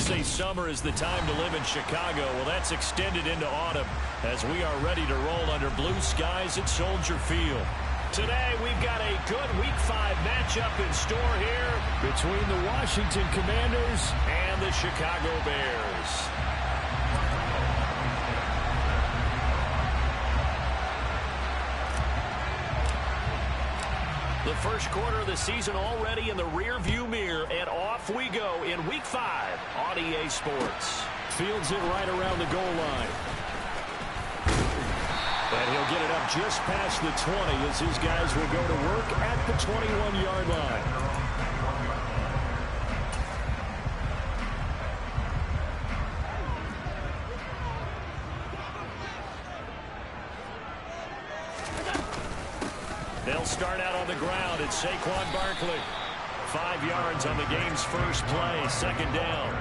say summer is the time to live in Chicago. Well, that's extended into autumn as we are ready to roll under blue skies at Soldier Field. Today, we've got a good Week 5 matchup in store here between the Washington Commanders and the Chicago Bears. The first quarter of the season already in the rear-view mirror, and off we go in Week 5 on EA Sports. Fields it right around the goal line. And he'll get it up just past the 20 as his guys will go to work at the 21-yard line. They'll start out on the ground. It's Saquon Barkley. 5 yards on the game's first play, second down.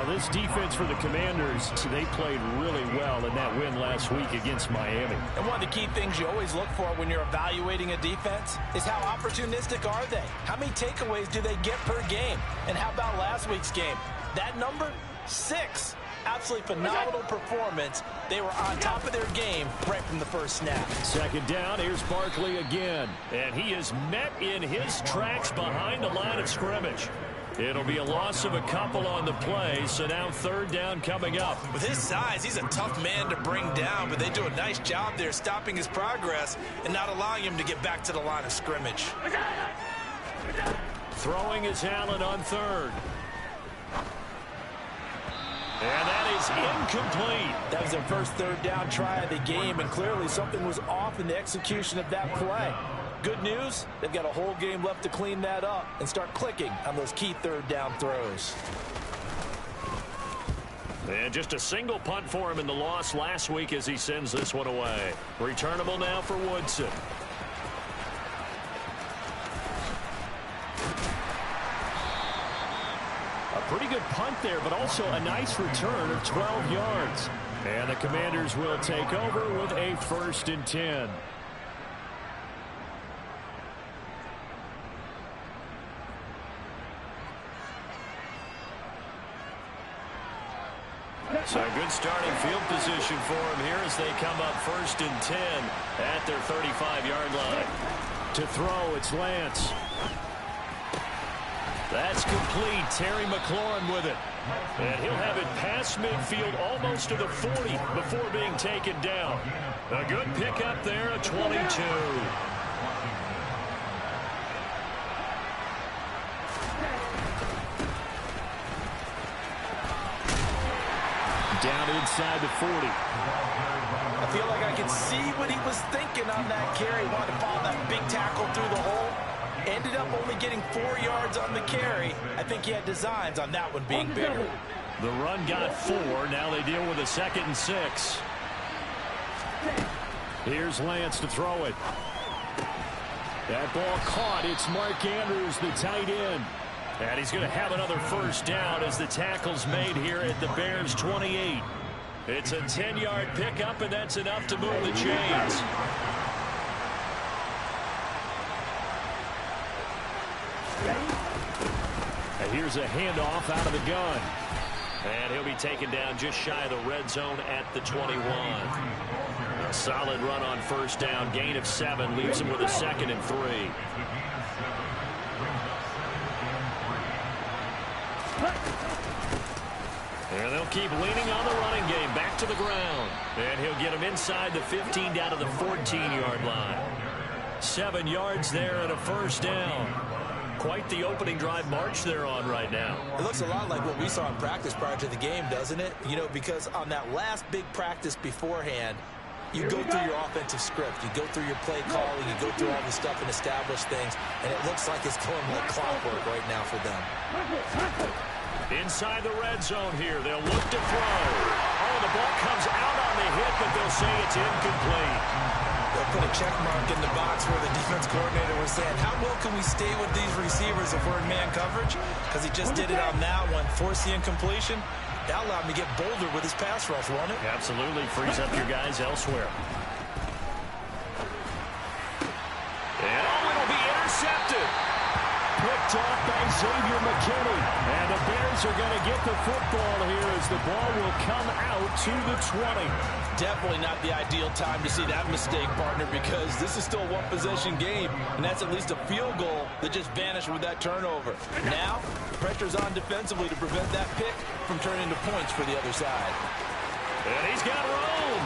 This defense for the Commanders, they played really well in that win last week against Miami. And one of the key things you always look for when you're evaluating a defense is how opportunistic are they? How many takeaways do they get per game? And how about last week's game? That number, 6. Absolutely phenomenal performance. They were on top of their game right from the first snap. Second down, here's Barkley again. And he is met in his tracks behind the line of scrimmage. It'll be a loss of a couple on the play, so now third down coming up. With his size, he's a tough man to bring down, but they do a nice job there stopping his progress and not allowing him to get back to the line of scrimmage. Throwing is Allen on third. And that is incomplete. That was their first third down try of the game, and clearly something was off in the execution of that play. Good news, they've got a whole game left to clean that up and start clicking on those key third down throws. And just a single punt for him in the loss last week as he sends this one away. Returnable now for Woodson. A pretty good punt there, but also a nice return of 12 yards. And the Commanders will take over with a 1st and 10. So a good starting field position for him here as they come up 1st and 10 at their 35-yard line. To throw, it's Lance. That's complete. Terry McLaurin with it. And he'll have it past midfield almost to the 40 before being taken down. A good pickup there, a 22. Down inside the 40. I feel like I can see what he was thinking on that carry. Wanted to follow that big tackle through the hole. Ended up only getting 4 yards on the carry. I think he had designs on that one being bigger. The run got 4. Now they deal with a 2nd and 6. Here's Lance to throw it. That ball caught. It's Mark Andrews, the tight end. And he's going to have another first down as the tackle's made here at the Bears' 28. It's a 10-yard pickup, and that's enough to move the chains. And here's a handoff out of the gun. And he'll be taken down just shy of the red zone at the 21. A solid run on first down. Gain of 7 leaves him with a 2nd and 3. And they'll keep leaning on the running game. Back to the ground. And he'll get him inside the 15 down to the 14-yard line. 7 yards there and a first down. Quite the opening drive march they're on right now. It looks a lot like what we saw in practice prior to the game, doesn't it? You know, because on that last big practice beforehand, you go through your offensive script. You go through your play calling. You go through all the stuff and establish things. And it looks like it's going like clockwork right now for them. Inside the red zone here. They'll look to throw. Oh, the ball comes out on the hit, but they'll say it's incomplete. They'll put a check mark in the box where the defense coordinator was saying, how well can we stay with these receivers if we're in man coverage? Because he just did it on that one. Force the incompletion. That allowed him to get bolder with his pass rush, won't it? Absolutely. Frees up your guys elsewhere. And oh, it'll be intercepted. picked off by Xavier McKinney. And the Bears are going to get the football here as the ball will come out to the 20. Definitely not the ideal time to see that mistake, partner, because this is still a one-possession game, and that's at least a field goal that just vanished with that turnover. Now, pressure's on defensively to prevent that pick from turning into points for the other side. And he's got room.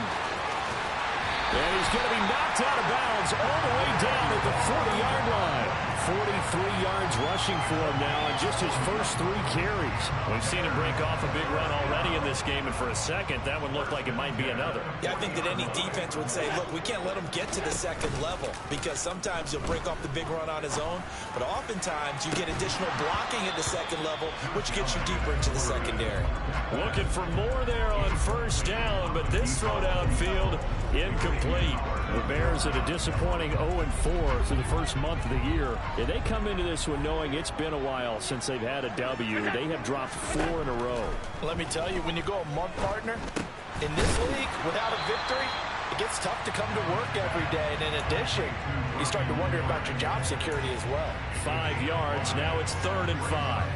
And he's going to be knocked out of bounds all the way down at the 40-yard line. 43 yards rushing for him now in just his first 3 carries. We've seen him break off a big run already in this game, and for a second, that one looked like it might be another. Yeah, I think that any defense would say, look, we can't let him get to the second level, because sometimes he'll break off the big run on his own, but oftentimes you get additional blocking at the second level, which gets you deeper into the secondary. Looking for more there on first down, but this throw downfield incomplete. The Bears at a disappointing 0-4 through the first month of the year. And they come into this one knowing it's been a while since they've had a W. They have dropped 4 in a row. Let me tell you, when you go a month, partner, in this league, without a victory, it gets tough to come to work every day. And in addition, you start to wonder about your job security as well. 5 yards. Now it's 3rd and 5.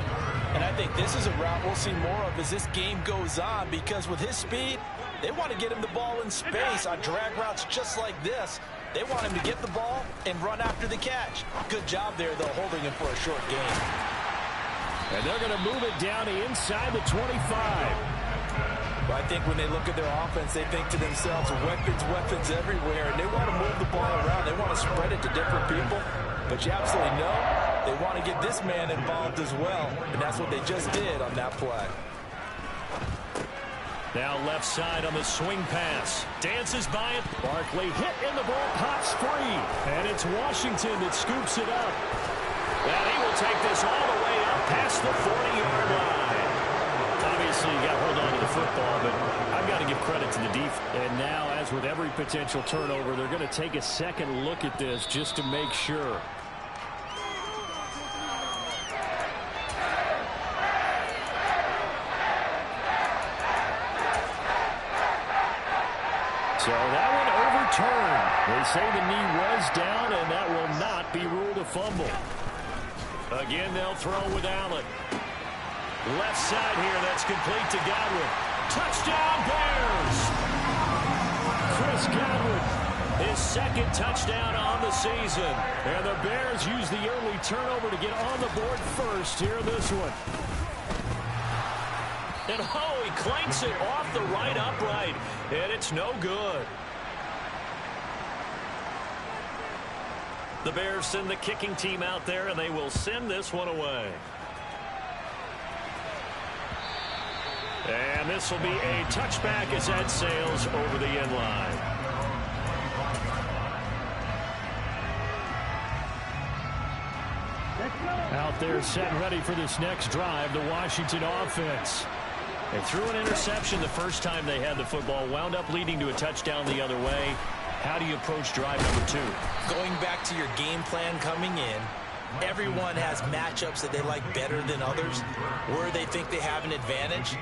And I think this is a route we'll see more of as this game goes on, because with his speed, they want to get him the ball in space on drag routes just like this. They want him to get the ball and run after the catch. Good job there, though, holding him for a short gain. And they're going to move it down to inside the 25. Well, I think when they look at their offense, they think to themselves, weapons everywhere, and they want to move the ball around. They want to spread it to different people. But you absolutely know they want to get this man involved as well, and that's what they just did on that play. Now left side on the swing pass. Dances by it. Barkley hit in the ball, pops free. And it's Washington that scoops it up. And he will take this all the way up past the 40-yard line. Obviously, you got to hold on to the football, but I've got to give credit to the defense. And now, as with every potential turnover, they're going to take a second look at this just to make sure. So that one overturned. They say the knee was down, and that will not be ruled a fumble. Again, they'll throw with Allen. Left side here, that's complete to Godwin. Touchdown, Bears! Chris Godwin, his 2nd touchdown on the season. And the Bears use the early turnover to get on the board first here in this one. And oh, he clanks it off the right upright, and it's no good. The Bears send the kicking team out there, and they will send this one away. And this will be a touchback as that sails over the end line. Out there set and ready for this next drive, the Washington offense. They threw an interception the first time they had the football, wound up leading to a touchdown the other way. How do you approach drive number 2? Going back to your game plan coming in, everyone has matchups that they like better than others, where they think they have an advantage.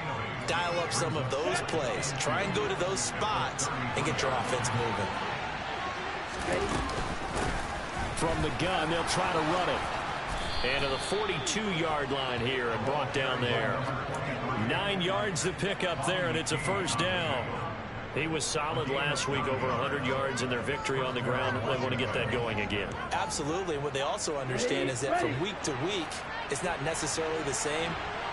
Dial up some of those plays. Try and go to those spots and get your offense moving. From the gun, they'll try to run it. And to the 42-yard line here and brought down there. 9 yards to pick up there, and it's a first down. He was solid last week, over 100 yards in their victory on the ground. They want to get that going again. Absolutely. What they also understand is that from week to week, it's not necessarily the same,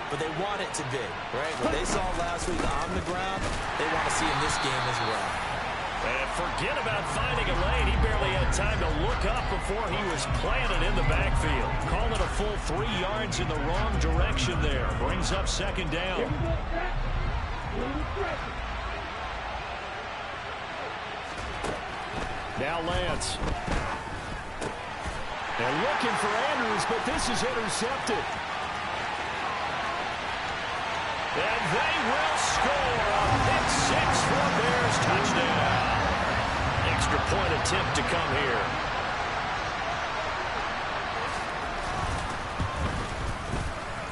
but they want it to be, right? What they saw last week on the ground, they want to see in this game as well. And forget about finding a lane. He barely had time to look up before he was planted in the backfield. Calling a full 3 yards in the wrong direction there. Brings up 2nd down. Now Lance. They're looking for Andrews, but this is intercepted. And they will score a pick 6 for Bears touchdown. Extra point attempt to come here.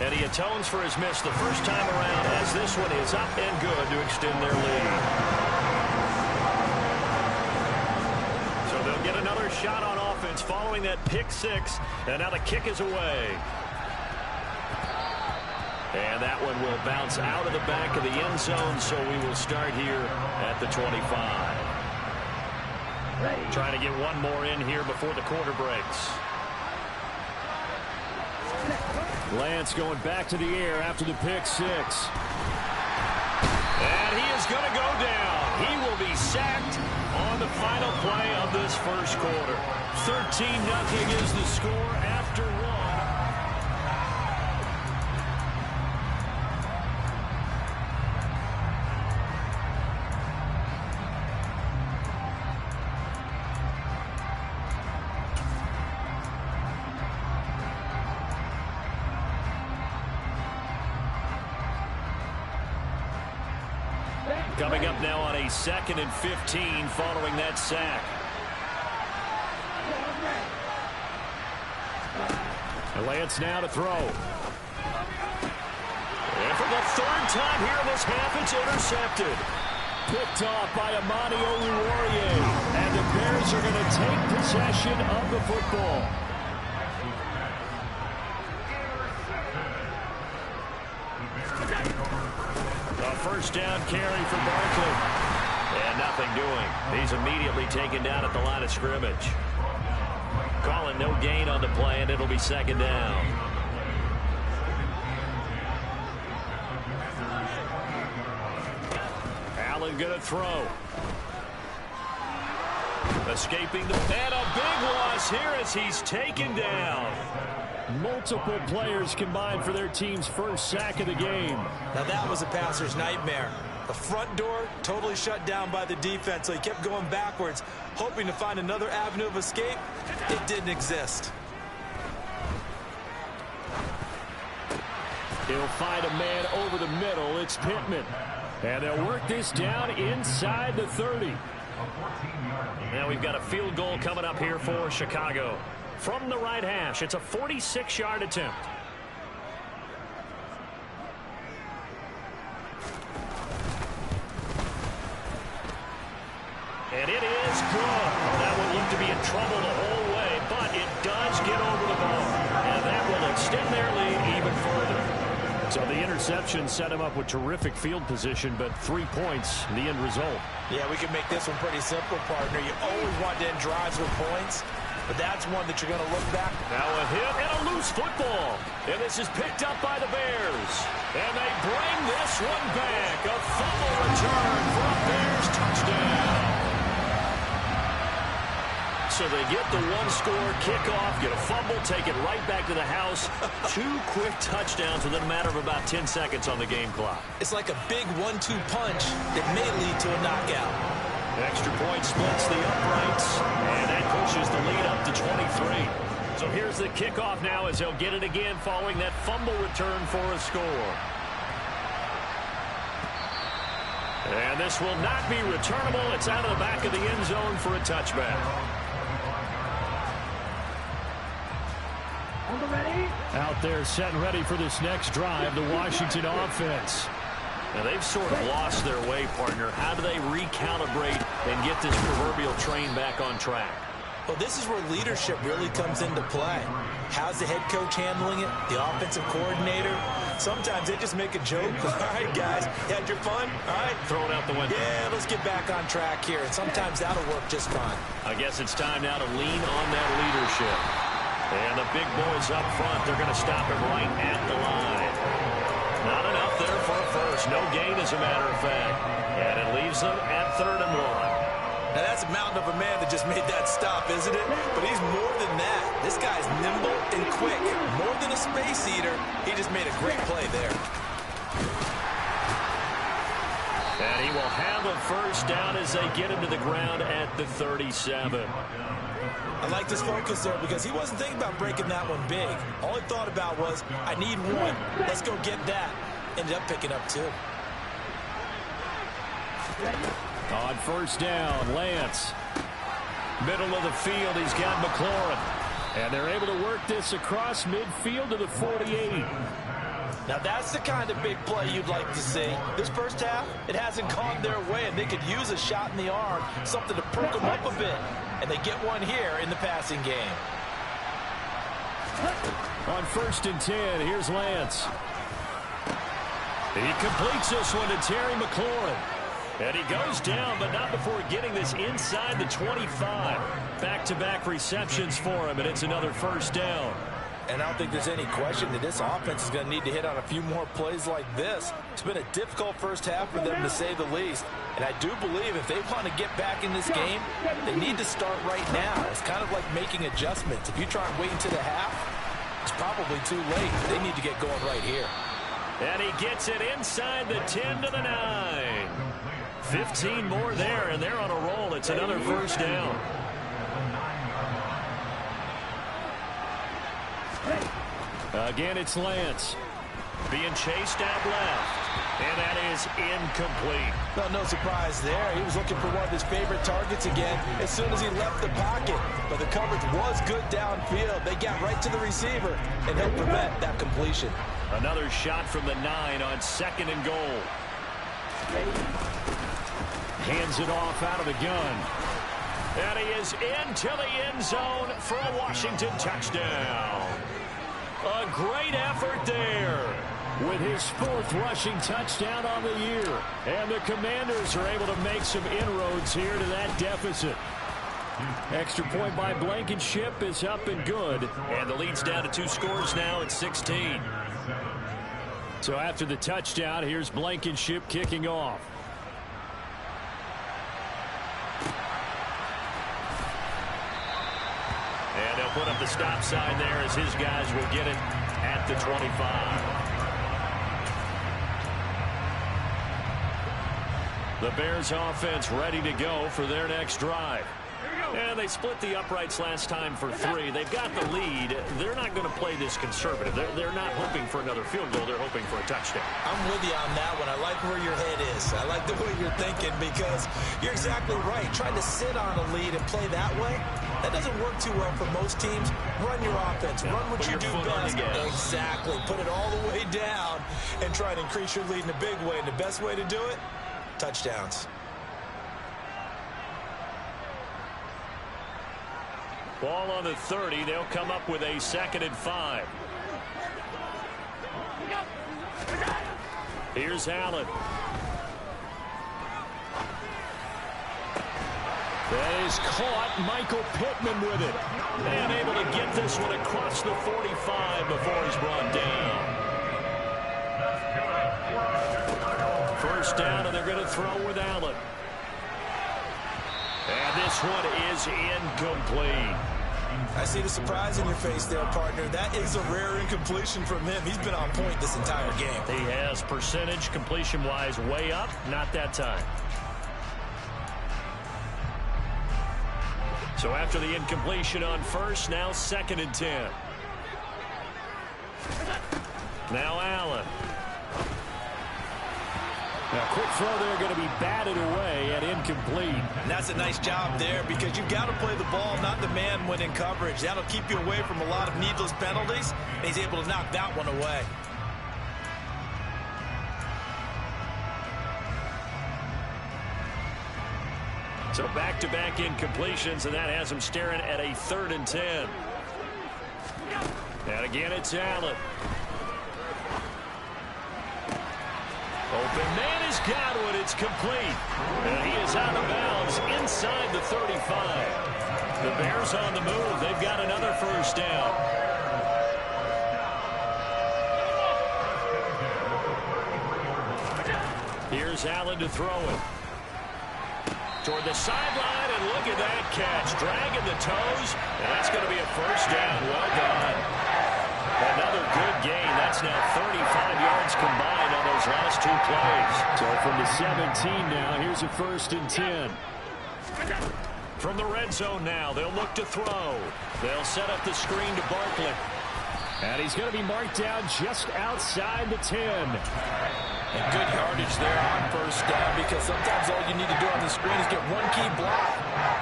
And he atones for his miss the first time around as this one is up and good to extend their lead. So they'll get another shot on offense following that pick six, and now the kick is away. And that one will bounce out of the back of the end zone, so we will start here at the 25. Trying to get one more in here before the quarter breaks. Lance going back to the air after the pick six. And he is going to go down. He will be sacked on the final play of this first quarter. 13-0 is the score after one. Coming up now on a 2nd and 15 following that sack. And Lance now to throw. And for the 3rd time here in this half, it's intercepted. Picked off by Amani Oluwarie. And the Bears are going to take possession of the football. First down carry for Barkley. And nothing doing. He's immediately taken down at the line of scrimmage. Calling no gain on the play, and it'll be 2nd down. Allen going to throw. Escaping the... And a big loss here as he's taken down. Multiple players combined for their team's first sack of the game. Now that was a passer's nightmare. The front door totally shut down by the defense, so he kept going backwards, hoping to find another avenue of escape. It didn't exist. He'll find a man over the middle. It's Pittman. And they'll work this down inside the 30. Now we've got a field goal coming up here for Chicago. From the right hash, it's a 46-yard attempt. And it is good. That would look to be in trouble the whole way, but it does get over the bar. And that will extend their lead even further. So the interception set him up with terrific field position, but 3 points, the end result. Yeah, we can make this one pretty simple, partner. You always want to end drives with points. But that's one that you're going to look back. Now a hit and a loose football. And this is picked up by the Bears. And they bring this one back. A fumble return for a Bears touchdown. So they get the one-score kickoff, get a fumble, take it right back to the house. 2 quick touchdowns within a matter of about 10 seconds on the game clock. It's like a big 1-2 punch that may lead to a knockout. Extra point splits the uprights, and that pushes the lead up to 23. So here's the kickoff now as they'll get it again following that fumble return for a score. And this will not be returnable. It's out of the back of the end zone for a touchback. Out there set and ready for this next drive, the Washington offense. Now, they've sort of lost their way, partner. How do they recalibrate and get this proverbial train back on track? Well, this is where leadership really comes into play. How's the head coach handling it? The offensive coordinator? Sometimes they just make a joke. All right, guys, you had your fun? All right. Throw it out the window. Yeah, let's get back on track here. And sometimes that'll work just fine. I guess it's time now to lean on that leadership. And the big boys up front, they're going to stop him right at the line. Not enough there for a first. No gain, as a matter of fact. And it leaves them at 3rd and 1. Now, that's a mountain of a man that just made that stop, isn't it? But he's more than that. This guy's nimble and quick. More than a space eater, he just made a great play there. And he will have a first down as they get him to the ground at the 37. I like this focus there because he wasn't thinking about breaking that one big. All he thought about was, I need one. Let's go get that. Ended up picking up 2. On first down, Lance. Middle of the field, he's got McLaurin. And they're able to work this across midfield to the 48. Now that's the kind of big play you'd like to see. This first half, it hasn't gone their way, and they could use a shot in the arm, something to perk them up a bit. and they get one here in the passing game. On 1st and 10, here's Lance. He completes this one to Terry McLaurin. And he goes down, but not before getting this inside the 25. Back-to-back receptions for him, and it's another 1st down. And I don't think there's any question that this offense is going to need to hit on a few more plays like this. It's been a difficult first half for them, to say the least. And I do believe if they want to get back in this game, they need to start right now. It's kind of like making adjustments. If you try and wait until the half, it's probably too late. They need to get going right here. And he gets it inside the 10 to the 9. 15 more there, and they're on a roll. It's another 1st down. Again, it's Lance. Being chased out left. And that is incomplete. Well, no surprise there. He was looking for one of his favorite targets again as soon as he left the pocket. But the coverage was good downfield. They got right to the receiver and helped prevent that completion. Another shot from the 9 on 2nd and goal. Hands it off out of the gun. And he is into the end zone for a Washington touchdown. A great effort there with his 4th rushing touchdown on the year. And the Commanders are able to make some inroads here to that deficit. Extra point by Blankenship is up and good. And the lead's down to 2 scores now at 16. So after the touchdown, here's Blankenship kicking off. And they'll put up the stop sign there as his guys will get it at the 25. The Bears offense ready to go for their next drive. And they split the uprights last time for 3. They've got the lead. They're not going to play this conservative. They're not hoping for another field goal. They're hoping for a touchdown. I'm with you on that one. I like where your head is. I like the way you're thinking because you're exactly right. Trying to sit on a lead and play that way, that doesn't work too well for most teams. Run your offense. Run what you do best. Exactly. Put it all the way down and try to increase your lead in a big way. And the best way to do it, touchdowns. Ball on the 30. They'll come up with a 2nd and 5. Here's Allen. That is caught. Michael Pittman with it. And able to get this one across the 45 before he's brought down. 1st down, and they're going to throw with Allen. And this one is incomplete. I see the surprise in your face there, partner. That is a rare incompletion from him. He's been on point this entire game. He has percentage completion-wise way up. Not that time. So after the incompletion on 1st, now 2nd and 10. Now Allen. Now, quick throw there going to be batted away and incomplete. And that's a nice job there because you've got to play the ball, not the man when in coverage. That'll keep you away from a lot of needless penalties, and he's able to knock that one away. So back-to-back incompletions, and that has him staring at a 3rd and 10. And again, it's Allen. Open man has got one. It's complete. And he is out of bounds inside the 35. The Bears on the move. They've got another 1st down. Here's Allen to throw it. Toward the sideline, and look at that catch. Dragging the toes, and that's going to be a 1st down. Well done. Another good gain. That's now 35 yards combined on those last 2 plays. So from the 17 now, here's a 1st and 10. From the red zone now, they'll look to throw. They'll set up the screen to Barkley. And he's going to be marked down just outside the 10. And good yardage there on 1st down because sometimes all you need to do on the screen is get one key block.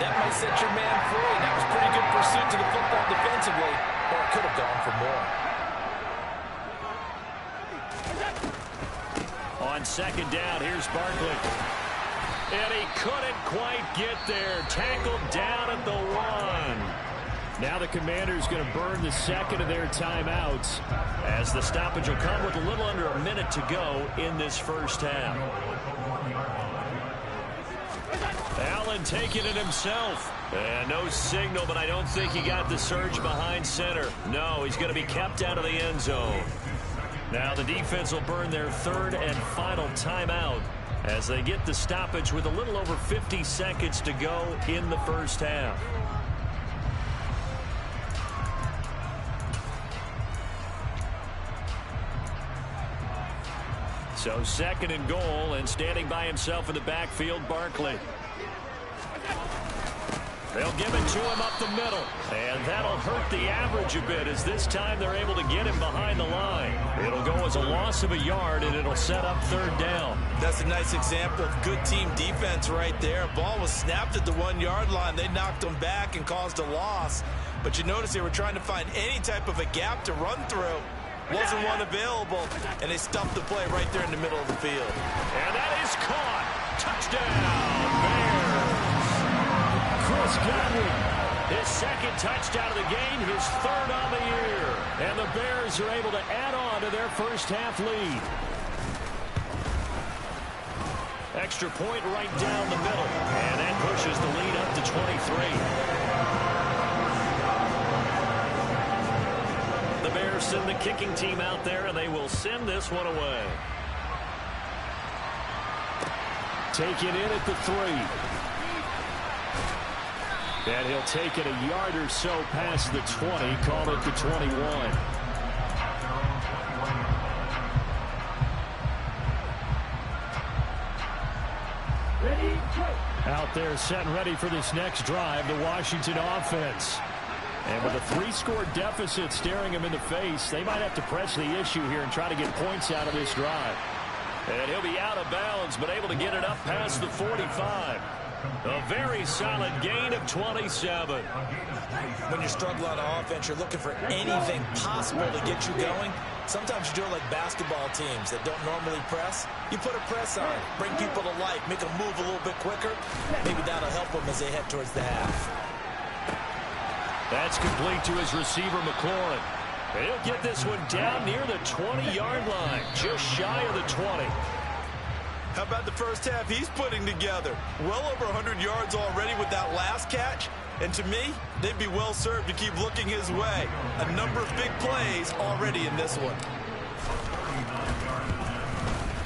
That might set your man free. That was pretty good pursuit to the football defensively, or it could have gone for more. On 2nd down, here's Barkley. And he couldn't quite get there. Tackled down at the 1. Now the Commanders going to burn the second of their timeouts as the stoppage will come with a little under a minute to go in this first half. Allen taking it himself. And no signal, but I don't think he got the surge behind center. No, he's going to be kept out of the end zone. Now the defense will burn their third and final timeout as they get the stoppage with a little over 50 seconds to go in the first half. So second and goal, and standing by himself in the backfield, Barkley. They'll give it to him up the middle, and that'll hurt the average a bit as this time they're able to get him behind the line. It'll go as a loss of a yard, and it'll set up third down. That's a nice example of good team defense right there. Ball was snapped at the 1-yard line. They knocked him back and caused a loss. But you notice they were trying to find any type of a gap to run through. Wasn't one available, and they stuffed the play right there in the middle of the field. And that is caught. Touchdown, Bears. Chris Godwin, his second touchdown of the game, his third on the year. And the Bears are able to add on to their first half lead. Extra point right down the middle. And that pushes the lead up to 23. The Bears send the kicking team out there, and they will send this one away. Take it in at the 3. And he'll take it a yard or so past the 20, call it the 21. Out there set and ready for this next drive, the Washington offense. And with a 3-score deficit staring him in the face, they might have to press the issue here and try to get points out of this drive. And he'll be out of bounds, but able to get it up past the 45. A very solid gain of 27. When you struggle on offense, you're looking for anything possible to get you going. Sometimes you do it like basketball teams that don't normally press. You put a press on, bring people to life, make them move a little bit quicker. Maybe that'll help them as they head towards the half. That's complete to his receiver, McLaurin. He'll get this one down near the 20-yard line, just shy of the 20. How about the first half he's putting together? Well over 100 yards already with that last catch. And to me, they'd be well served to keep looking his way. A number of big plays already in this one.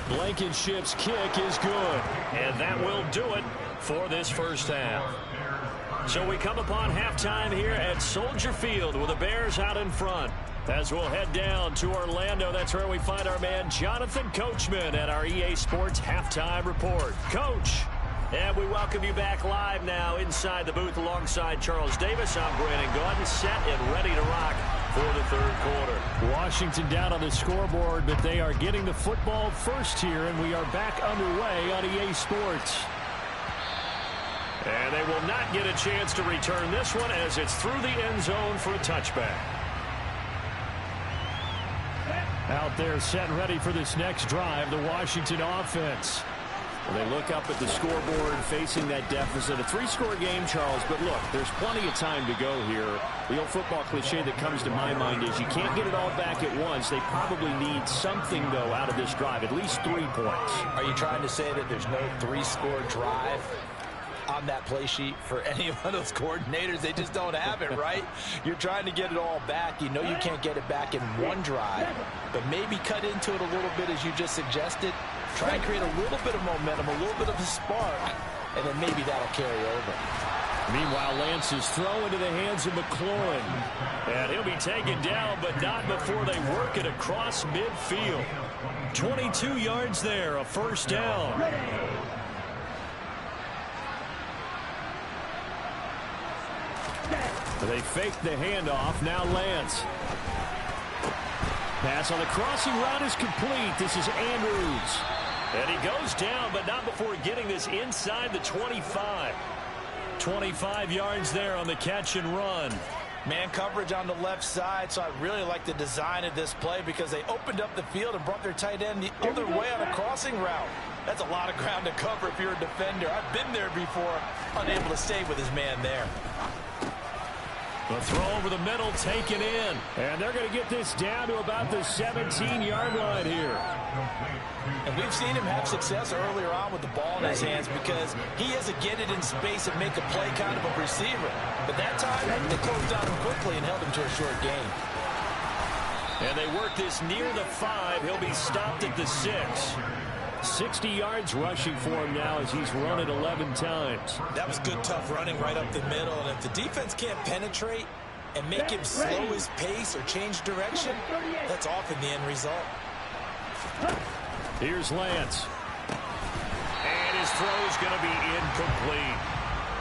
Blankenship's kick is good. And that will do it for this first half. So we come upon halftime here at Soldier Field with the Bears out in front. As we'll head down to Orlando, that's where we find our man Jonathan Coachman at our EA Sports Halftime Report. Coach, and we welcome you back live now inside the booth alongside Charles Davis. I'm Brandon Gaudin, set and ready to rock for the third quarter. Washington down on the scoreboard, but they are getting the football first here, and we are back underway on EA Sports. And they will not get a chance to return this one as it's through the end zone for a touchback. Out there set and ready for this next drive, the Washington offense. Well, they look up at the scoreboard facing that deficit. A 3-score game, Charles, but look, there's plenty of time to go here. The old football cliche that comes to my mind is you can't get it all back at once. They probably need something, though, out of this drive, at least 3 points. Are you trying to say that there's no 3-score drive on that play sheet for any one of those coordinators? They just don't have it, right? You're trying to get it all back. You know you can't get it back in one drive, but maybe cut into it a little bit as you just suggested. Try and create a little bit of momentum, a little bit of a spark, and then maybe that'll carry over. Meanwhile, Lance is throw into the hands of McLaurin. And he'll be taken down, but not before they work it across midfield. 22 yards there, a first down. They fake the handoff. Now Lance. Pass on the crossing route is complete. This is Andrews. And he goes down, but not before getting this inside the 25. 25 yards there on the catch and run. Man coverage on the left side, so I really like the design of this play because they opened up the field and brought their tight end the other way on a crossing route. That's a lot of ground to cover if you're a defender. I've been there before, unable to stay with his man there. The throw over the middle taken in. And they're going to get this down to about the 17-yard line here. And we've seen him have success earlier on with the ball in his hands because he has to get it in space and make a play kind of a receiver. But that time, they closed on him quickly and held him to a short gain. And they work this near the 5. He'll be stopped at the 6. 60 yards rushing for him now as he's run it 11 times. That was good, tough running right up the middle. And if the defense can't penetrate and make him slow his pace or change direction, that's often the end result. Here's Lance. And his throw is going to be incomplete.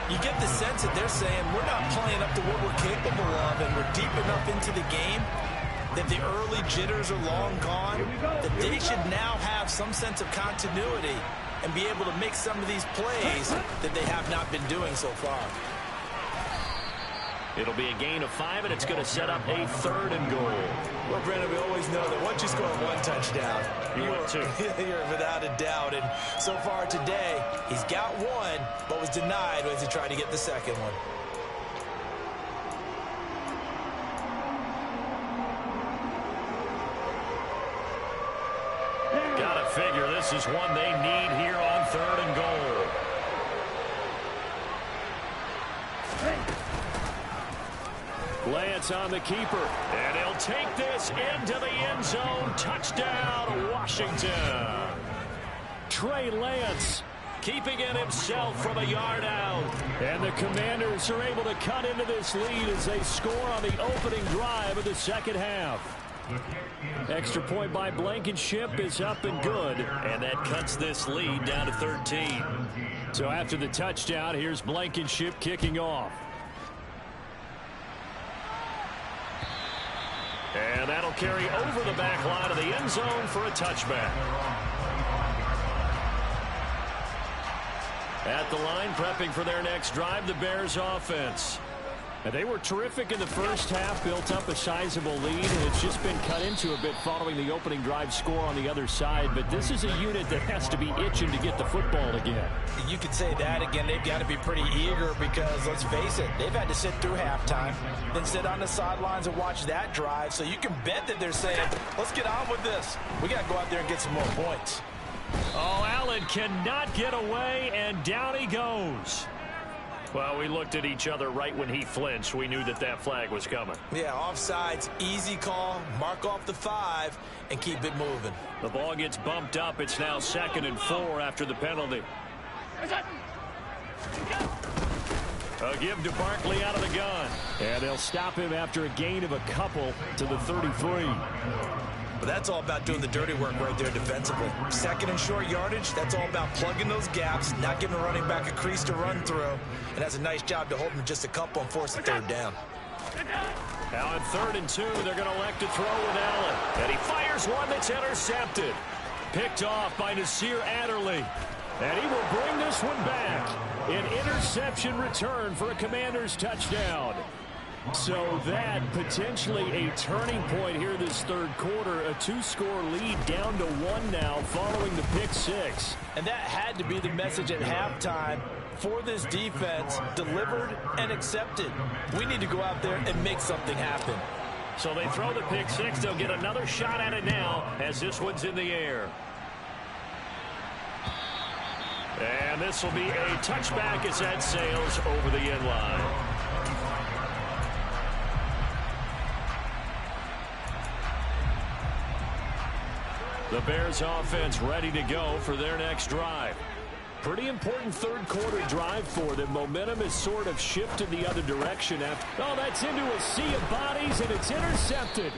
You get the sense that they're saying we're not playing up to what we're capable of and we're deep enough into the game that the early jitters are long gone, that they should now have some sense of continuity and be able to make some of these plays that they have not been doing so far. It'll be a gain of 5, and it's going to set up a 3rd and goal. Well, Brennan, we always know that once you score 1 touchdown, you're without a doubt. And so far today, he's got 1, but was denied as he tried to get the second one. Gotta figure this is one they need here on 3rd and goal. Lance on the keeper, and he'll take this into the end zone. Touchdown, Washington. Trey Lance keeping it himself from a yard out. And the Commanders are able to cut into this lead as they score on the opening drive of the second half. Extra point by Blankenship is up and good, and that cuts this lead down to 13. So after the touchdown, here's Blankenship kicking off. And that'll carry over the back line of the end zone for a touchback. At the line, prepping for their next drive, the Bears offense. And they were terrific in the first half, built up a sizable lead, and it's just been cut into a bit following the opening drive score on the other side. But this is a unit that has to be itching to get the football again. You could say that again. They've got to be pretty eager because, let's face it, they've had to sit through halftime, then sit on the sidelines and watch that drive. So you can bet that they're saying, let's get on with this. We got to go out there and get some more points. Oh, Allen cannot get away, and down he goes. Well, we looked at each other right when he flinched. We knew that that flag was coming. Yeah, offsides, easy call, mark off the 5, and keep it moving. The ball gets bumped up. It's now 2nd and 4 after the penalty. A give to Barkley out of the gun. And they'll stop him after a gain of a couple to the 33. But that's all about doing the dirty work right there defensively. 2nd and short yardage, that's all about plugging those gaps, not giving a running back a crease to run through. And that's a nice job to hold him just a couple and force a 3rd down. Now on 3rd and 2, they're going to elect to throw with Allen. And he fires one that's intercepted. Picked off by Nasir Adderley. And he will bring this one back. An interception return for a Commanders touchdown. So that potentially a turning point here this 3rd quarter. A 2-score lead down to 1 now following the pick 6. And that had to be the message at halftime for this defense. Delivered and accepted. We need to go out there and make something happen. So they throw the pick 6. They'll get another shot at it now as this one's in the air. And this will be a touchback as that sails over the end line. The Bears offense ready to go for their next drive. Pretty important 3rd quarter drive for them. Momentum has sort of shifted the other direction. Oh, that's into a sea of bodies, and it's intercepted.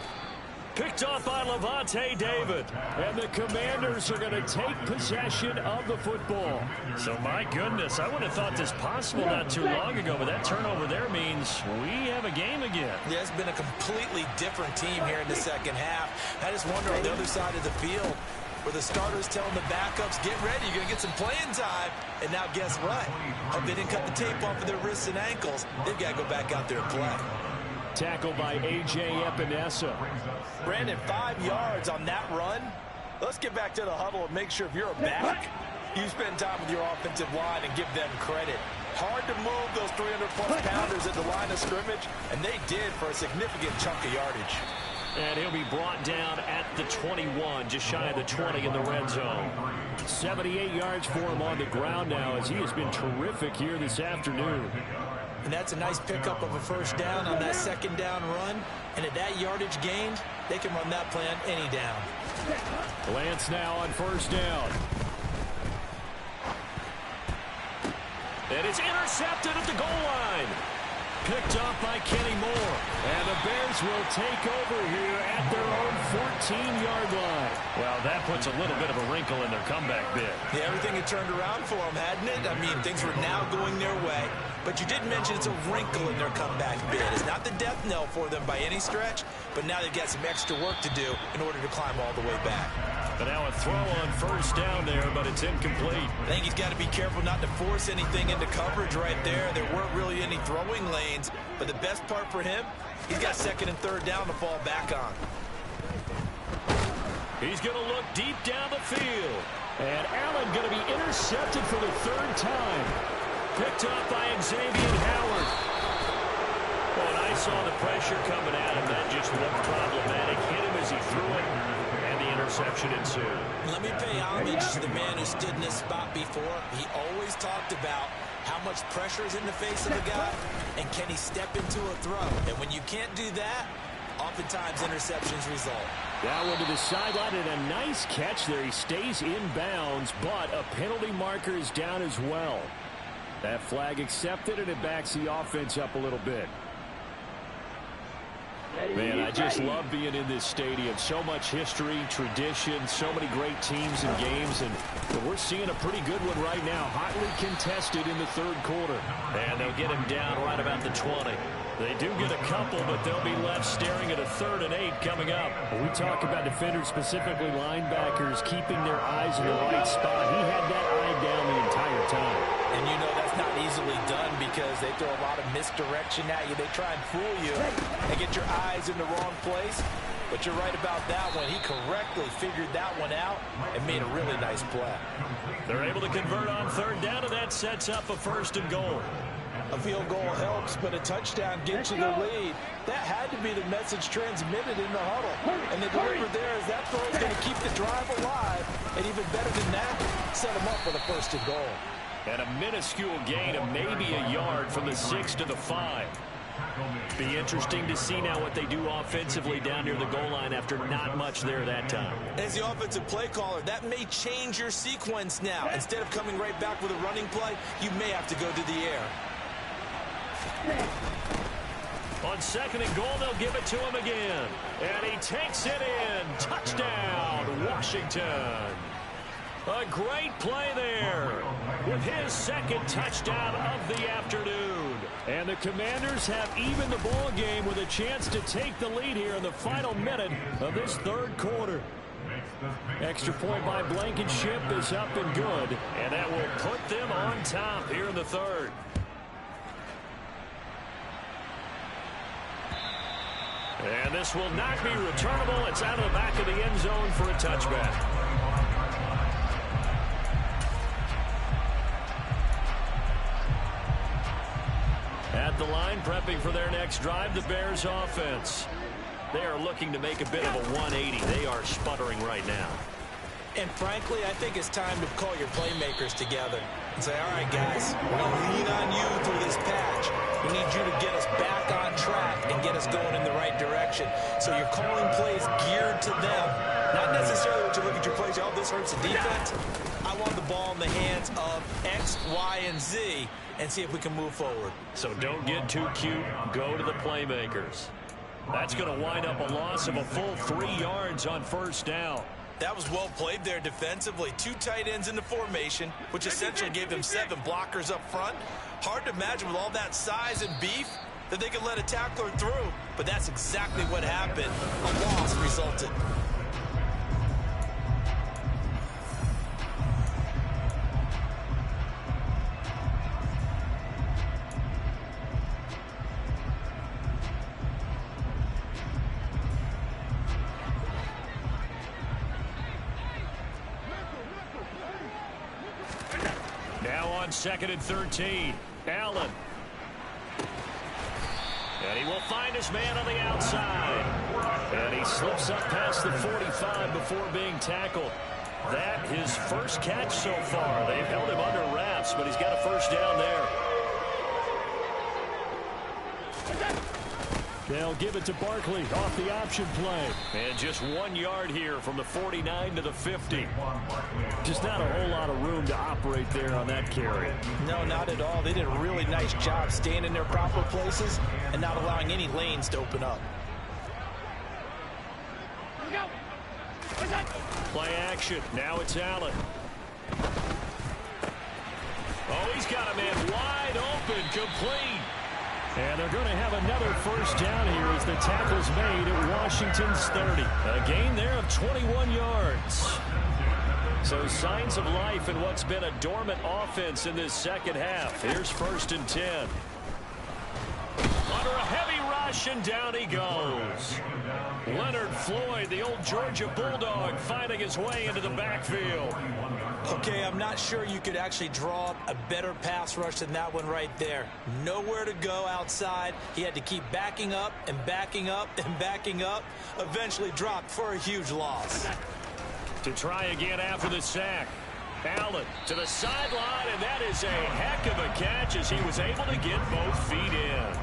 Picked off by Levante David. And the Commanders are going to take possession of the football. So, my goodness, I would have thought this possible not too long ago, but that turnover there means we have a game again. Yeah, it's been a completely different team here in the second half. I just wonder on the other side of the field where the starters telling the backups, get ready, you're going to get some playing time. And now guess what? Hope they didn't cut the tape off of their wrists and ankles. They've got to go back out there and play. Tackled by A.J. Epinesa. Brandon, 5 yards on that run. Let's get back to the huddle and make sure if you're a back, You spend time with your offensive line and give them credit. Hard to move those 300-plus pounders at the line of scrimmage, and they did for a significant chunk of yardage. And he'll be brought down at the 21, just shy of the 20 in the red zone. 78 yards for him on the ground now, as he has been terrific here this afternoon. And that's a nice pickup of a first down on that second down run. And at that yardage gained, they can run that plan any down. Lance now on first down. And it's intercepted at the goal line. Picked up by Kenny Moore. And the Bears will take over here at their own 14-yard line. Well, that puts a little bit of a wrinkle in their comeback bid. Yeah, everything had turned around for them, hadn't it? I mean, things were now going their way. But you did mention it's a wrinkle in their comeback bid. It's not the death knell for them by any stretch, but now they've got some extra work to do in order to climb all the way back. But now a throw on first down there, but it's incomplete. I think he's got to be careful not to force anything into coverage right there. There weren't really any throwing lanes, but the best part for him, he's got second and third down to fall back on. He's going to look deep down the field. And Allen going to be intercepted for the third time. Picked up by Xavier Howard. Well, and I saw the pressure coming at him. That just looked problematic. Hit him as he threw it, and the interception ensued. Let me pay homage to the man who stood in this spot before. He always talked about how much pressure is in the face of the guy, and can he step into a throw. And when you can't do that, oftentimes interceptions result. That one to the sideline, and a nice catch there. He stays in bounds, but a penalty marker is down as well. That flag accepted, and it backs the offense up a little bit. Man, I just love being in this stadium. So much history, tradition, so many great teams and games, and we're seeing a pretty good one right now. Hotly contested in the third quarter. And they'll get him down right about the 20. They do get a couple, but they'll be left staring at a 3rd and 8 coming up. When we talk about defenders, specifically linebackers, keeping their eyes in the right spot. He had that eye down the entire time. And you know that's not easily done because they throw a lot of misdirection at you. They try and fool you and get your eyes in the wrong place. But you're right about that one. He correctly figured that one out and made a really nice play. They're able to convert on 3rd down, and that sets up a 1st and goal. A field goal helps, but a touchdown gets you the lead. That had to be the message transmitted in the huddle. And the delivery there is that throw is going to keep the drive alive. And even better than that, set them up for the 1st and goal. And a minuscule gain of maybe a yard from the 6 to the 5. Be interesting to see now what they do offensively down near the goal line after not much there that time. As the offensive play caller, that may change your sequence now. Instead of coming right back with a running play, you may have to go to the air. On 2nd and goal, they'll give it to him again. And he takes it in. Touchdown, Washington. A great play there with his 2nd touchdown of the afternoon. And the Commanders have evened the ball game with a chance to take the lead here in the final minute of this 3rd quarter. Extra point by Blankenship is up and good. And that will put them on top here in the 3rd. And this will not be returnable. It's out of the back of the end zone for a touchback. At the line, prepping for their next drive, the Bears offense. They are looking to make a bit of a 180. They are sputtering right now. And frankly, I think it's time to call your playmakers together and say, all right, guys, we're going to lean on you through this patch. We need you to get us back on track and get us going in the right direction. So you're calling plays geared to them. Not necessarily what you look at your plays, oh, this hurts the defense. I want the ball in the hands of X, Y, and Z and see if we can move forward. So don't get too cute. Go to the playmakers. That's going to wind up a loss of a full 3 yards on 1st down. That was well played there defensively. 2 tight ends in the formation, which essentially gave them 7 blockers up front. Hard to imagine with all that size and beef that they could let a tackler through. But that's exactly what happened. A loss resulted. Now on 2nd and 13. Allen. And he will find his man on the outside. And he slips up past the 45 before being tackled. That his first catch so far. They've held him under wraps, but he's got a first down there. They'll give it to Barkley off the option play. And just 1 yard here from the 49 to the 50. Just not a whole lot of room to operate there on that carry. No, not at all. They did a really nice job staying in their proper places and not allowing any lanes to open up. Play action. Now it's Allen. Oh, he's got a man wide open, complete. And they're going to have another first down here as the tackle's made at Washington's 30. A gain there of 21 yards. So signs of life in what's been a dormant offense in this second half. Here's 1st and 10. Under a heavy rush, and down he goes. Leonard Floyd, the old Georgia Bulldog, finding his way into the backfield. Okay, I'm not sure you could actually draw up a better pass rush than that one right there. Nowhere to go outside. He had to keep backing up and backing up and backing up. Eventually dropped for a huge loss. To try again after the sack. Allen to the sideline, and that is a heck of a catch as he was able to get both feet in.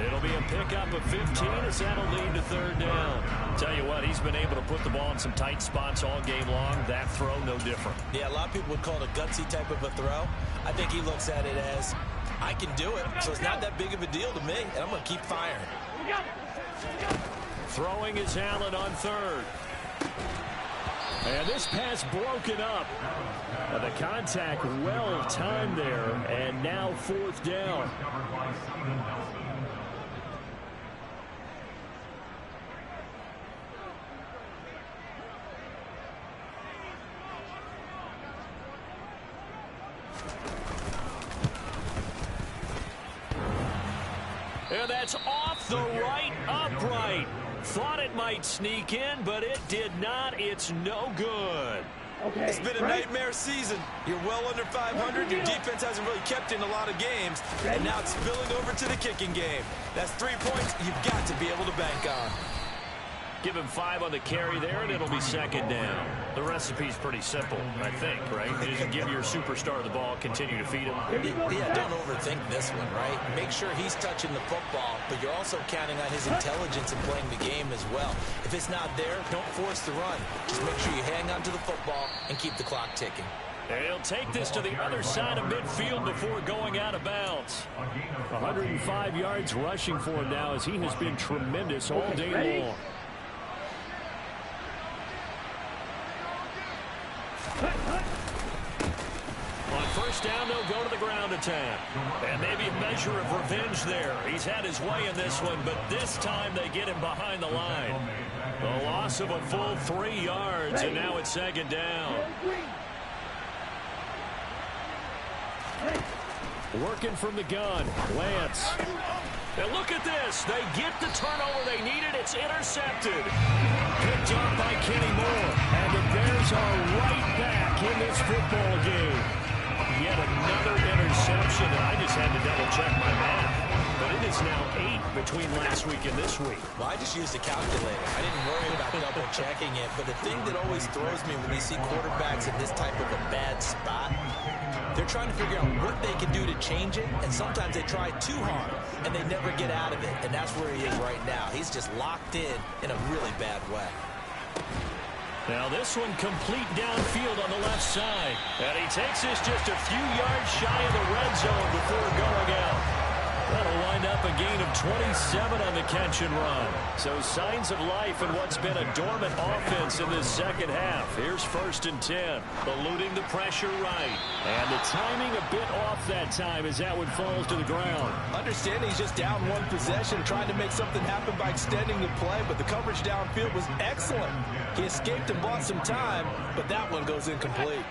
It'll be a pickup of 15 as that'll lead to 3rd down. Tell you what, he's been able to put the ball in some tight spots all game long. That throw, no different. Yeah, a lot of people would call it a gutsy type of a throw. I think he looks at it as, I can do it, so it's not that big of a deal to me, and I'm going to keep firing. Throwing is Allen on 3rd. And this pass broken up. The contact well timed there, and now 4th down. And that's off the right upright. Thought it might sneak in, but it did not. It's no good. Okay. It's been a nightmare season. You're well under 500. Your defense hasn't really kept in a lot of games. And now it's spilling over to the kicking game. That's 3 points you've got to be able to bank on. Give him 5 on the carry there, and it'll be 2nd down. The recipe's pretty simple, I think, right? You just give your superstar the ball, continue to feed him. Yeah, don't overthink this one, right? Make sure he's touching the football, but you're also counting on his intelligence in playing the game as well. If it's not there, don't force the run. Just make sure you hang on to the football and keep the clock ticking. And he'll take this to the other side of midfield before going out of bounds. 105 yards rushing for him now as he has been tremendous all day long. On 1st down, they'll go to the ground attack. And maybe a measure of revenge there. He's had his way in this one, but this time they get him behind the line. A loss of a full 3 yards, and now it's 2nd down. Working from the gun, Lance. And look at this. They get the turnover they needed. It's intercepted. Picked up by Kenny Moore. And the Bears are right back in this football game. Yet another interception. And I just had to double-check my math. But it is now 8 between last week and this week. Well, I just used a calculator. I didn't worry about double-checking it. But the thing that always throws me when you see quarterbacks in this type of a bad spot, they're trying to figure out what they can do to change it, and sometimes they try too hard, and they never get out of it, and that's where he is right now. He's just locked in a really bad way. Now this one complete downfield on the left side, and he takes this just a few yards shy of the red zone before going out. That'll wind up a gain of 27 on the catch and run. So signs of life in what's been a dormant offense in this second half. Here's 1st and 10. Eluding the pressure right. And the timing a bit off that time as that one falls to the ground. Understanding he's just down 1 possession, trying to make something happen by extending the play, but the coverage downfield was excellent. He escaped and bought some time, but that one goes incomplete.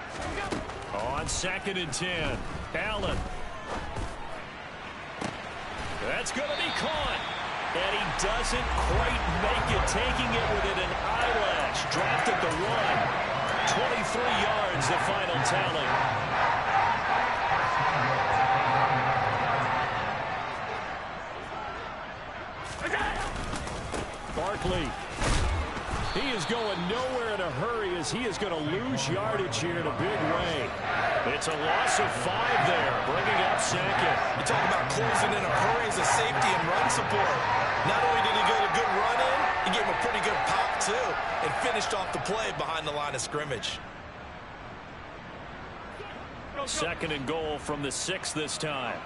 On 2nd and 10. Allen. That's going to be caught. And he doesn't quite make it, taking it within an eyelash. Dropped at the 1. 23 yards, the final tally. Barkley. He is going nowhere in a hurry as he is going to lose yardage here in a big way. It's a loss of 5 there, bringing up second. You talk about closing in a hurry as a safety and run support. Not only did he get a good run in, he gave him a pretty good pop too and finished off the play behind the line of scrimmage. Second and goal from the 6 this time.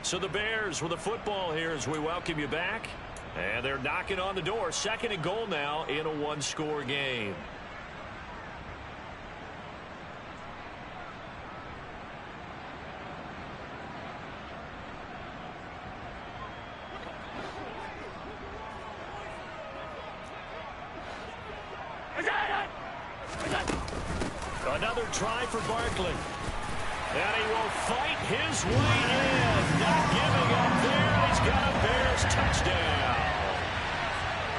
So the Bears with the football here as we welcome you back. And they're knocking on the door. Second and goal now in a one-score game. Another try for Barkley. And he will fight his way in. Not giving up there. He's got a Bears touchdown.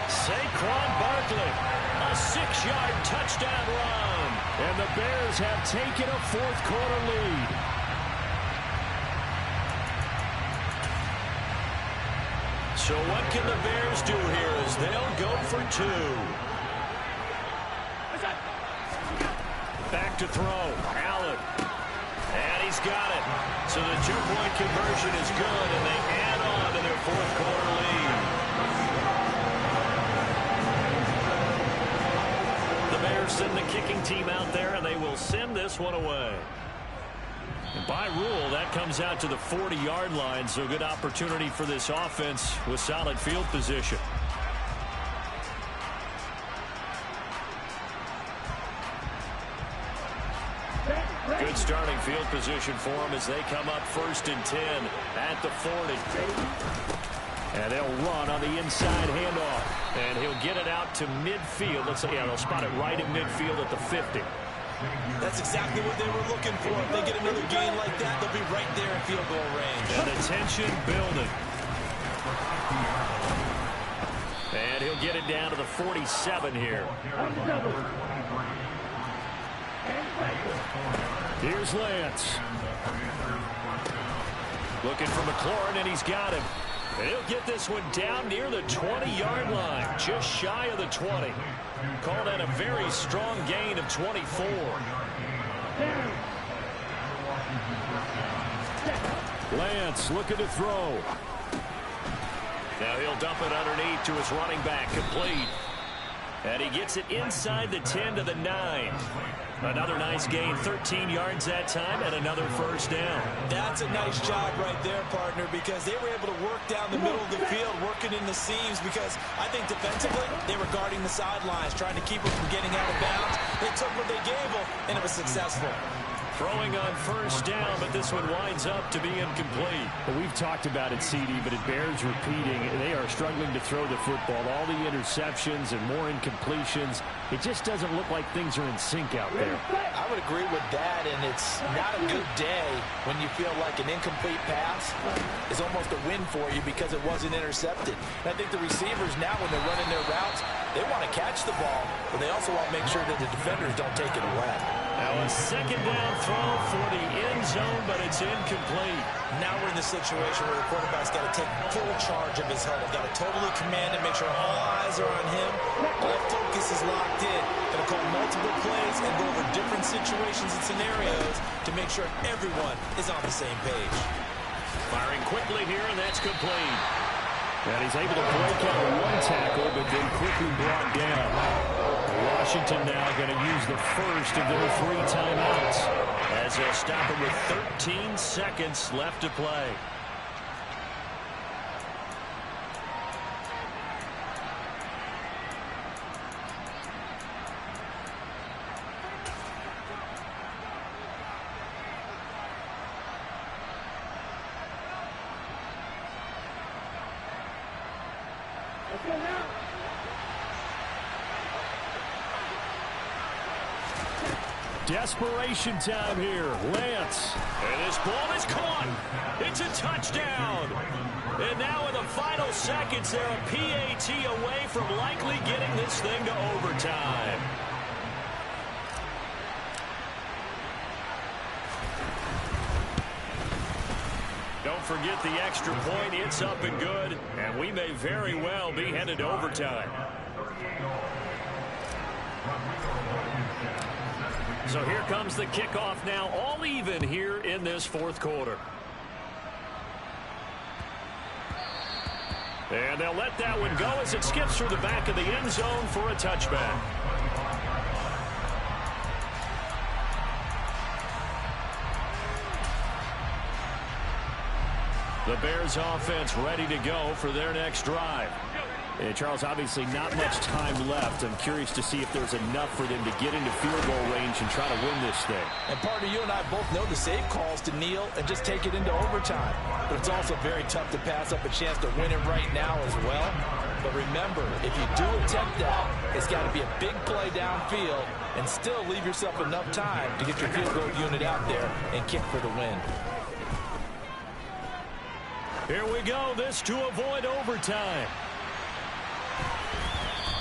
Saquon Barkley, a 6-yard touchdown run. And the Bears have taken a fourth-quarter lead. So what can the Bears do here as they'll go for 2? Back to throw. Allen. And he's got it. So the two-point conversion is good, and they add on to their fourth-quarter lead. The Bears send the kicking team out there, and they will send this one away. And by rule, that comes out to the 40-yard line, so good opportunity for this offense with solid field position. Good starting field position for them as they come up 1st and 10 at the 40. And they'll run on the inside handoff. And he'll get it out to midfield. Looks like, yeah, they'll spot it right in midfield at the 50. That's exactly what they were looking for. If they get another gain like that, they'll be right there in field goal range. And the tension building. And he'll get it down to the 47 here. Here's Lance. Looking for McLaurin, and he's got him. And he'll get this one down near the 20-yard line, just shy of the 20. Call that a very strong gain of 24. Lance looking to throw. Now he'll dump it underneath to his running back, complete. And he gets it inside the 10 to the 9. Another nice gain, 13 yards that time, and another first down. That's a nice job right there, partner, because they were able to work down the middle of the field, working in the seams, because I think defensively, they were guarding the sidelines, trying to keep them from getting out of bounds. They took what they gave them, and it was successful. Throwing on first down, but this one winds up to be incomplete. Well, we've talked about it, CD, but it bears repeating. They are struggling to throw the football. All the interceptions and more incompletions. It just doesn't look like things are in sync out there. I would agree with that, and it's not a good day when you feel like an incomplete pass is almost a win for you because it wasn't intercepted. And I think the receivers now, when they're running their routes, they want to catch the ball, but they also want to make sure that the defenders don't take it away. Now a second down throw for the end zone, but it's incomplete. Now we're in the situation where the quarterback's got to take full charge of his huddle. Got to totally command it, make sure all eyes are on him. All focus is locked in. Got to call multiple plays and go over different situations and scenarios to make sure everyone is on the same page. Firing quickly here, and that's complete. And he's able to break out one tackle, but then quickly brought down. Washington now going to use the first of their 3 timeouts as they'll stop him with 13 seconds left to play. Desperation time here. Lance. And this ball is caught. It's a touchdown. And now in the final seconds, they're a PAT away from likely getting this thing to overtime. Don't forget the extra point. It's up and good. And we may very well be headed to overtime. So here comes the kickoff now, all even here in this fourth quarter. And they'll let that one go as it skips through the back of the end zone for a touchback. The Bears offense ready to go for their next drive. And Charles, obviously not much time left. I'm curious to see if there's enough for them to get into field goal range and try to win this thing. And partner, you and I both know the safe calls to kneel and just take it into overtime. But it's also very tough to pass up a chance to win it right now as well. But remember, if you do attempt that, it's got to be a big play downfield and still leave yourself enough time to get your field goal unit out there and kick for the win. Here we go. This to avoid overtime.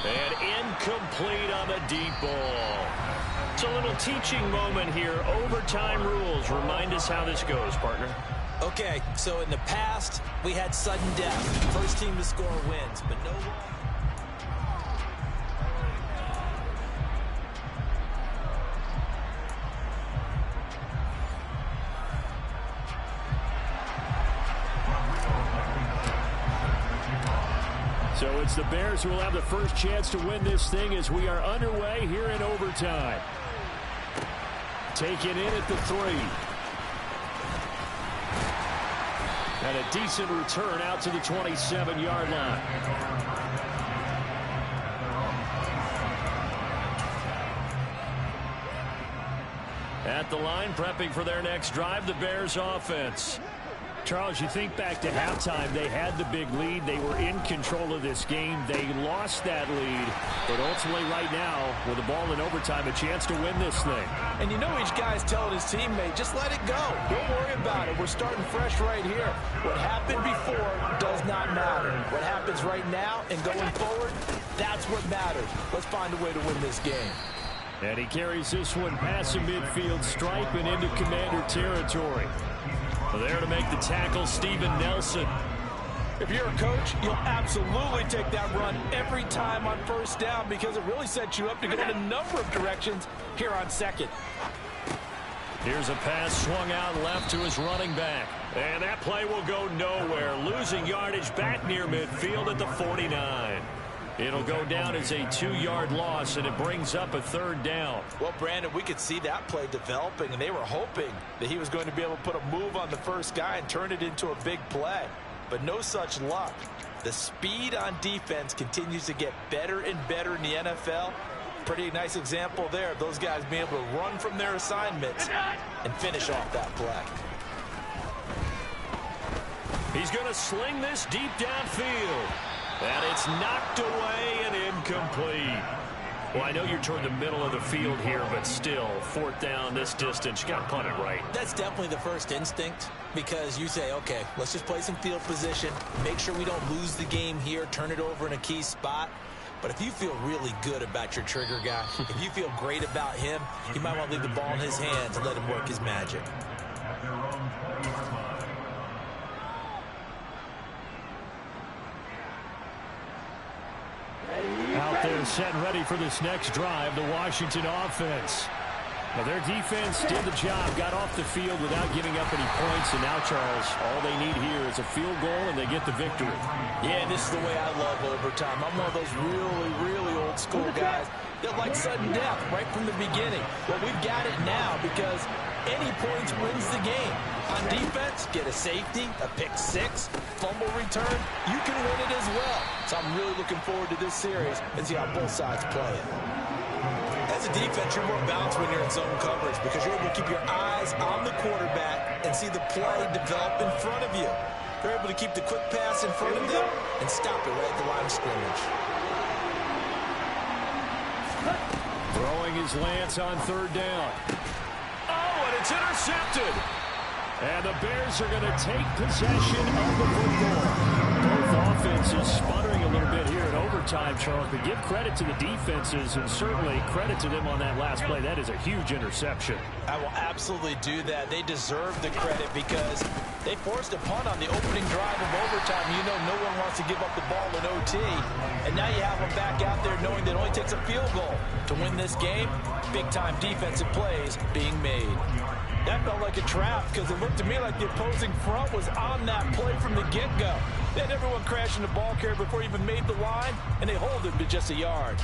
And incomplete on the deep ball. It's a little teaching moment here. Overtime rules. Remind us how this goes, partner. Okay, so in the past, we had sudden death. First team to score wins, but no one. So it's the Bears who will have the first chance to win this thing as we are underway here in overtime. Taken in at the 3. And a decent return out to the 27-yard line. At the line, prepping for their next drive, the Bears offense. Charles, you think back to halftime, they had the big lead. They were in control of this game. They lost that lead. But ultimately right now, with the ball in overtime, a chance to win this thing. And you know each guy's telling his teammate, just let it go. Don't worry about it. We're starting fresh right here. What happened before does not matter. What happens right now and going forward, that's what matters. Let's find a way to win this game. And he carries this one past the midfield stripe and into Commander territory. There to make the tackle, Steven Nelson. If you're a coach, you'll absolutely take that run every time on first down because it really sets you up to go in a number of directions here on second. Here's a pass swung out left to his running back. And that play will go nowhere. Losing yardage back near midfield at the 49. It'll go down as a 2-yard loss, and it brings up a third down. Well, Brandon, we could see that play developing, and they were hoping that he was going to be able to put a move on the first guy and turn it into a big play. But no such luck. The speed on defense continues to get better and better in the NFL. Pretty nice example there of those guys being able to run from their assignments and finish off that play. He's going to sling this deep downfield. And it's knocked away and incomplete. Well, I know you're toward the middle of the field here, but still, fourth down this distance, you got to punt it right. That's definitely the first instinct because you say, okay, let's just play some field position, make sure we don't lose the game here, turn it over in a key spot. But if you feel really good about your trigger guy, if you feel great about him, you might want to leave the ball in his hands and let him work his magic. Out there set and ready for this next drive, the Washington offense. Now their defense did the job, got off the field without giving up any points, and now, Charles, all they need here is a field goal, and they get the victory. Yeah, this is the way I love overtime. I'm one of those really, really old school guys that like sudden death right from the beginning. Well, we've got it now because any points wins the game. On defense, get a safety, a pick six, fumble return, you can win it as well. So I'm really looking forward to this series and see how both sides play it. As a defense, you're more balanced when you're in zone coverage because you're able to keep your eyes on the quarterback and see the play develop in front of you. They're able to keep the quick pass in front of them and stop it right at the line of scrimmage. Throwing his lance on third down. Oh, and it's intercepted. And the Bears are going to take possession of the football. Both offenses sputtering a little bit here in overtime, Charles, but give credit to the defenses and certainly credit to them on that last play. That is a huge interception. I will absolutely do that. They deserve the credit because they forced a punt on the opening drive of overtime. You know no one wants to give up the ball in OT. And now you have them back out there knowing that it only takes a field goal to win this game. Big-time defensive plays being made. That felt like a trap because it looked to me like the opposing front was on that play from the get-go. They had everyone crashing the ball carrier before he even made the line, and they hold it to just a yard.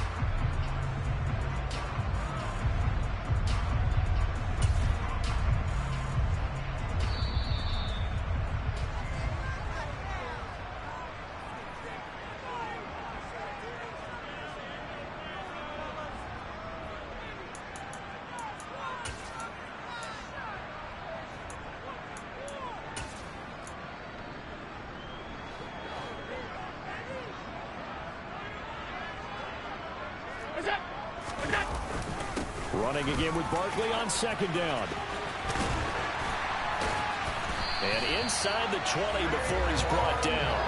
Running again with Barkley on second down. And inside the 20 before he's brought down.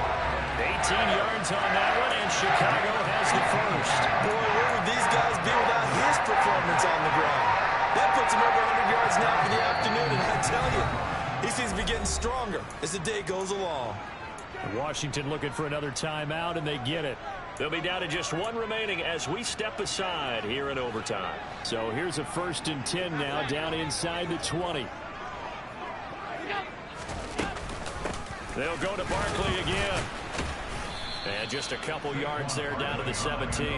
18 yards on that one, and Chicago has the first. Boy, where would these guys be without his performance on the ground? That puts him over 100 yards now for the afternoon, and I tell you, he seems to be getting stronger as the day goes along. Washington looking for another timeout, and they get it. They'll be down to just one remaining as we step aside here in overtime. So here's a 1st and 10 now down inside the 20. They'll go to Barkley again. And just a couple yards there down to the 17.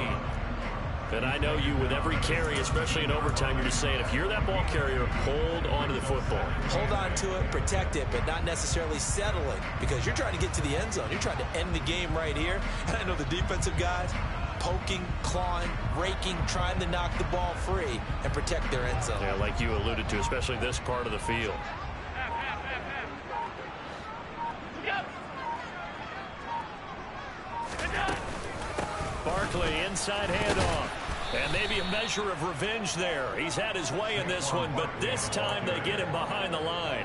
And I know you with every carry, especially in overtime, you're just saying if you're that ball carrier, hold on to the football. Hold on to it, protect it, but not necessarily settling because you're trying to get to the end zone. You're trying to end the game right here. And I know the defensive guys poking, clawing, raking, trying to knock the ball free and protect their end zone. Yeah, like you alluded to, especially this part of the field. Barkley inside handoff. And maybe a measure of revenge there. He's had his way in this one, but this time they get him behind the line.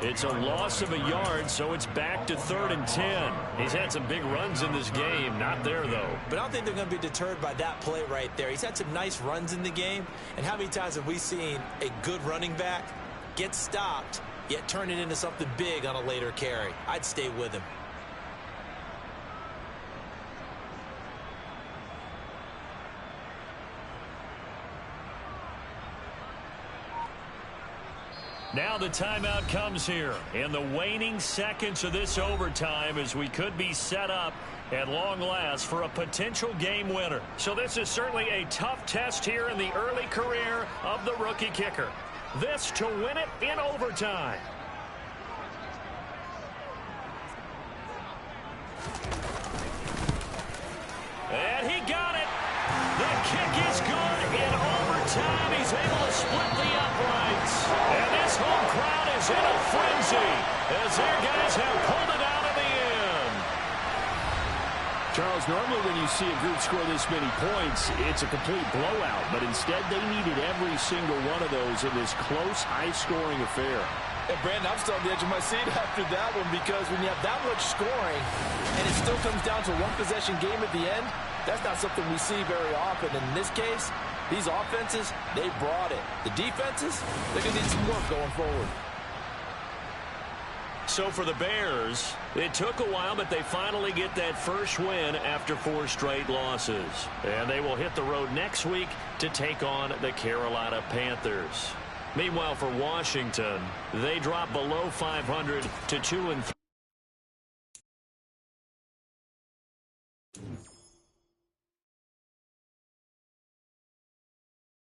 It's a loss of a yard, so it's back to 3rd and 10. He's had some big runs in this game. Not there, though. But I don't think they're going to be deterred by that play right there. He's had some nice runs in the game. And how many times have we seen a good running back get stopped, yet turn it into something big on a later carry? I'd stay with him. Now the timeout comes here in the waning seconds of this overtime as we could be set up at long last for a potential game winner. So this is certainly a tough test here in the early career of the rookie kicker. This to win it in overtime. And he got it. The kick is good in overtime. He's able to split the uprights. And this home crowd is in a frenzy as their guys have pulled it out in the end. Charles, normally when you see a group score this many points, it's a complete blowout. But instead, they needed every single one of those in this close, high-scoring affair. And Brandon, I'm still on the edge of my seat after that one because when you have that much scoring and it still comes down to one possession game at the end, that's not something we see very often. And in this case, these offenses, they brought it. The defenses, they're going to need some work going forward. So for the Bears, it took a while, but they finally get that first win after 4 straight losses. And they will hit the road next week to take on the Carolina Panthers. Meanwhile, for Washington, they drop below 500 to 2-3.